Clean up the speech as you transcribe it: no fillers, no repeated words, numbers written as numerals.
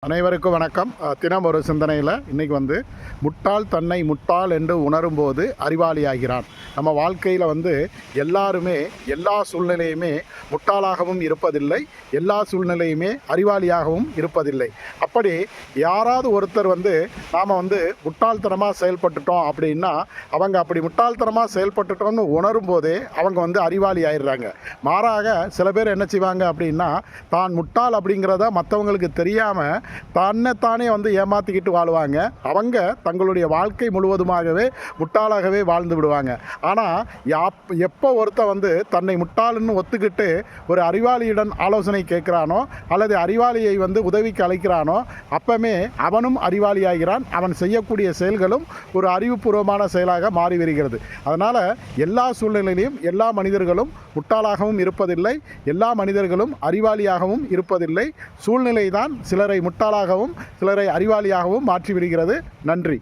அனைவருக்கும் வணக்கம். தினம் ஒரு சிந்தனையில் இன்றைக்கி முட்டாள் தன்னை முட்டாள் என்று உணரும்போது அறிவாளியாகிறான். நம்ம வாழ்க்கையில் எல்லாருமே எல்லா சூழ்நிலையுமே முட்டாளாகவும் இருப்பதில்லை, எல்லா சூழ்நிலையுமே அறிவாளியாகவும் இருப்பதில்லை. அப்படி யாராவது ஒருத்தர் நாம் முட்டாள்தனமாக செயல்பட்டுட்டோம் அப்படின்னா அவங்க அப்படி முட்டாள்தனமாக செயல்பட்டுட்டோம்னு உணரும் போதே அவங்க அறிவாளி ஆயிடுறாங்க. மாறாக சில பேர் என்ன செய்வாங்க அப்படின்னா, தான் முட்டாள் அப்படிங்கிறத மற்றவங்களுக்கு தெரியாமல் தன்னைத்தானே ஏமாற்றிக்கிட்டு வாழ்வாங்க. அவங்க தங்களுடைய வாழ்க்கை முழுவதுமாகவே முட்டாளாகவே வாழ்ந்து விடுவாங்க. ஆனால் எப்போ ஒருத்தன் தன்னை முட்டாள்னு ஒத்துக்கிட்டு ஒரு அறிவாளியுடன் ஆலோசனை கேட்குறானோ அல்லது அறிவாளியை உதவிக்கு அழைக்கிறானோ அப்பமே அவனும் அறிவாளியாகிறான். அவன் செய்யக்கூடிய செயல்களும் ஒரு அறிவுபூர்வமான செயலாக மாறி வருகிறது. அதனால் எல்லா சூழ்நிலையிலும் எல்லா மனிதர்களும் முட்டாளாகவும் இருப்பதில்லை, எல்லா மனிதர்களும் அறிவாளியாகவும் இருப்பதில்லை. சூழ்நிலை தான் சிலரை முட்டாளாகவும் சிலரை அறிவாளியாகவும் மாற்றிவிடுகிறது. நன்றி.